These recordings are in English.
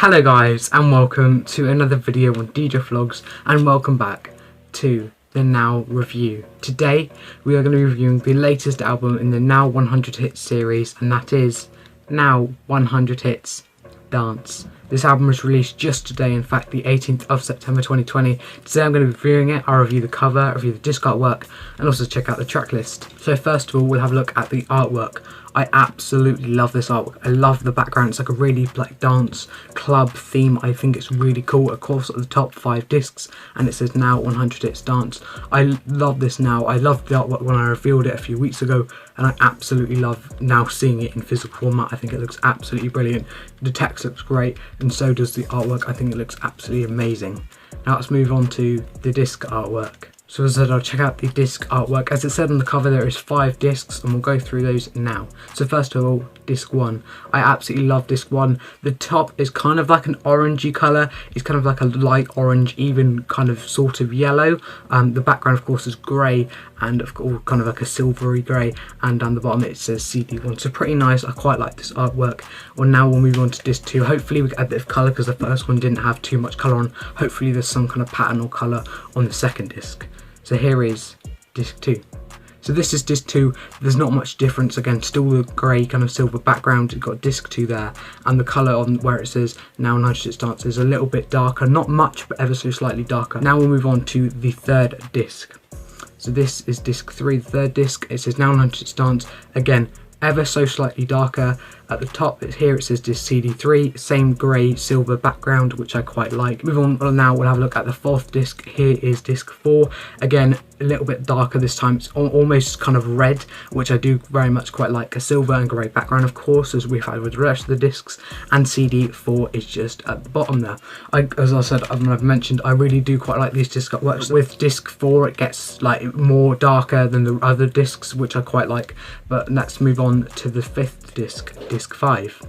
Hello guys, and welcome to another video on DJ Vlogs, and welcome back to the Now review. Today we are going to be reviewing the latest album in the Now 100 Hits series, and that is Now 100 Hits Dance. This album was released just today, in fact the 18th of September 2020. Today I'm going to be reviewing it. I'll review the cover, review the disc artwork, and also check out the track list. So first of all, we'll have a look at the artwork. I absolutely love this artwork. I love the background. It's like a really dance club theme. I think it's really cool. Of course, at the top 5 discs, and it says Now 100 Hits Dance. I love this now. I loved the artwork when I revealed it a few weeks ago, and I absolutely love now seeing it in physical format. I think it looks absolutely brilliant. The text looks great, and so does the artwork. I think it looks absolutely amazing. Now let's move on to the disc artwork. So as I said, I'll check out the disc artwork. As it said on the cover, there is 5 discs, and we'll go through those now. So first of all, disc 1. I absolutely love disc 1. The top is kind of like an orangey colour. It's kind of like a light orange, even kind of sort of yellow. The background, of course, is grey, and of course, kind of like a silvery grey. And down the bottom, it says CD1. So pretty nice. I quite like this artwork. Well, now we'll move on to disc 2. Hopefully, we get a bit of colour because the first one didn't have too much colour on. Hopefully, there's some kind of pattern or colour on the second disc. So here is disc 2. So this is disc 2. There's not much difference. Again, still the grey kind of silver background. You've got disc 2 there, and the colour on where it says Now 100 Hits Dance is a little bit darker. Not much, but ever so slightly darker. Now we'll move on to the third disc. So this is disc 3, the third disc. It says Now 100 Hits Dance. Again, ever so slightly darker. At the top here it says disc CD3, same grey silver background, which I quite like. Move on now, we'll have a look at the 4th disc. Here is disc 4. Again, a little bit darker this time. It's almost kind of red, which I do very much quite like. A silver and grey background, of course, as we've had with the rest of the discs. And CD4 is just at the bottom there. As I said, I've mentioned, I really do quite like these disc artworks. With disc 4, it gets like more darker than the other discs, which I quite like. But let's move on to the 5th disc, disc 5.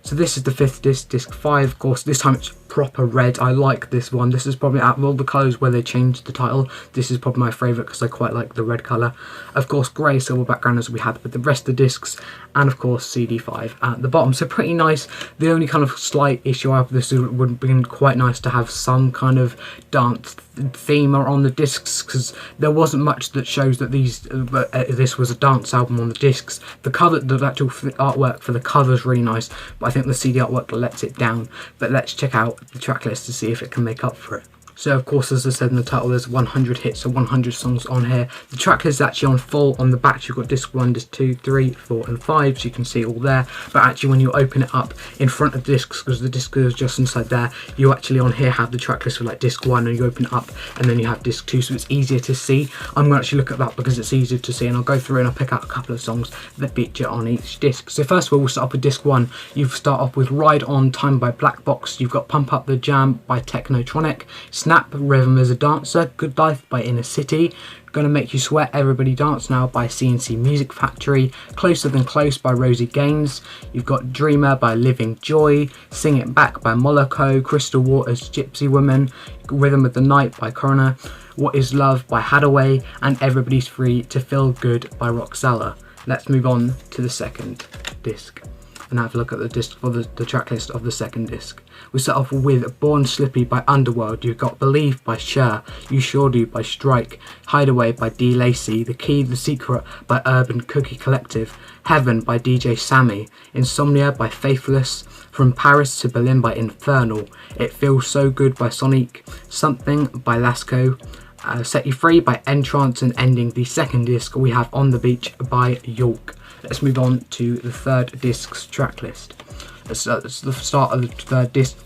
So this is the 5th disc, disc 5. Of course, this time it's proper red. I like this one. This is probably, out of all the colours where they changed the title, this is probably my favourite because I quite like the red colour. Of course, grey silver background as we had with the rest of the discs, and of course CD5 at the bottom. So pretty nice. The only kind of slight issue I have with this would have been quite nice to have some kind of dance theme on the discs, because there wasn't much that shows that this was a dance album on the discs. The cover, the actual artwork for the cover is really nice, but I think the CD artwork lets it down. But let's check out the track list to see if it can make up for it. So of course, as I said in the title, there's 100 hits, so 100 songs on here. The track list is actually on full. On the back you've got disc 1, disc 2, 3, 4 and 5, so you can see all there. But actually when you open it up in front of the discs, because the disc is just inside there, you actually on here have the track list for like disc 1, and you open it up and then you have disc 2, so it's easier to see. I'm going to actually look at that because it's easier to see, and I'll go through and I'll pick out a couple of songs that feature on each disc. So first of all, we'll start off with disc 1. You start off with Ride On Time by Black Box. You've got Pump Up the Jam by Technotronic, Snap Rhythm as a Dancer, Good Life by Inner City, Gonna Make You Sweat, Everybody Dance Now by CNC Music Factory, Closer Than Close by Rosie Gaines. You've got Dreamer by Living Joy, Sing It Back by Moloko, Crystal Waters, Gypsy Woman, Rhythm of the Night by Coroner, What Is Love by Hadaway, and Everybody's Free to Feel Good by Roxella. Let's move on to the second disc and have a look at the disc for the track list of the second disc. We start off with Born Slippy by Underworld. You've got Believe by Cher, You Sure Do by Strike, Hideaway by D. Lacey, The Key, The Secret by Urban Cookie Collective, Heaven by DJ Sammy, Insomnia by Faithless, From Paris to Berlin by Infernal, It Feels So Good by Sonic, Something by Lasco, Set You Free by Entrance, and ending the second disc we have On the Beach by York. Let's move on to the third disc's track list. It's the start of the third disc.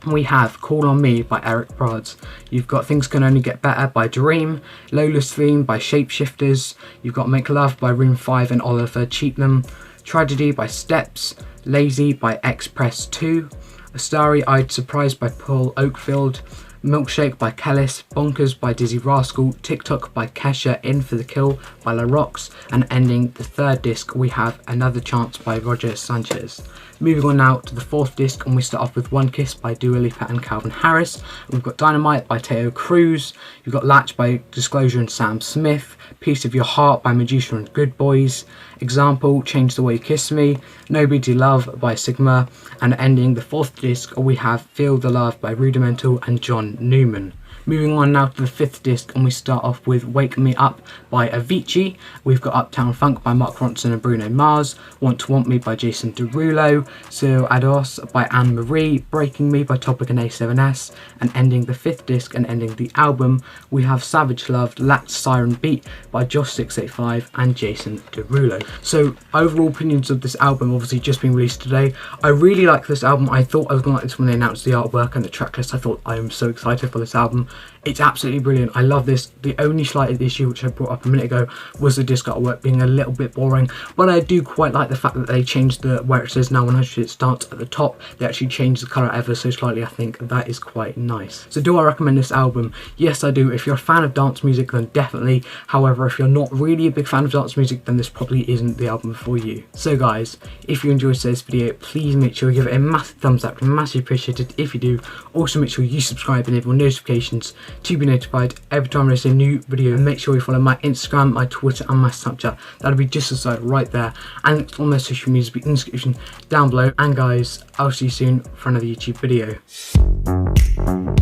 We have Call On Me by Eric Prydz. You've got Things Can Only Get Better by Dream, Lola's Theme by Shapeshifters. You've got Make Love by Room 5 and Oliver Cheapnam, Tragedy by Steps, Lazy by Express 2, A Starry Eyed Surprise by Paul Oakfield, Milkshake by Kellis, Bonkers by Dizzy Rascal, TikTok by Kesha, In for the Kill by La Rox, and ending the third disc we have Another Chance by Roger Sanchez. Moving on now to the fourth disc, and we start off with One Kiss by Dua Lipa and Calvin Harris. We've got Dynamite by Teo Cruz. You've got Latch by Disclosure and Sam Smith. Piece of Your Heart by Medusa and Good Boys. Example, Change the Way You Kiss Me. Nobody Love by Sigma. And ending the fourth disc, we have Feel the Love by Rudimental and John Newman. Moving on now to the fifth disc, and we start off with Wake Me Up by Avicii. We've got Uptown Funk by Mark Ronson and Bruno Mars, Want to Want Me by Jason Derulo, So Ados by Anne Marie, Breaking Me by Topic and A7S, and ending the fifth disc and ending the album, we have Savage Love, Latch Siren Beat by Josh685 and Jason Derulo. So overall opinions of this album, obviously just been released today. I really like this album. I thought I was going to like this when they announced the artwork and the track list. I thought I am so excited for this album. It's absolutely brilliant. I love this. The only slight issue, which I brought up a minute ago, was the disc artwork being a little bit boring, but I do quite like the fact that they changed the, where it says Now 100 it starts at the top, they actually changed the colour ever so slightly. I think that is quite nice. So do I recommend this album? Yes, I do. If you're a fan of dance music, then definitely. However, if you're not really a big fan of dance music, then this probably isn't the album for you. So guys, if you enjoyed today's video, please make sure you give it a massive thumbs up. Massively appreciated if you do. Also make sure you subscribe and enable notifications to be notified every time I release a new video, and make sure you follow my Instagram, my Twitter and my Snapchat. That'll be just aside right there, and links on those social medias will be in the description down below. And guys, I'll see you soon for another YouTube video.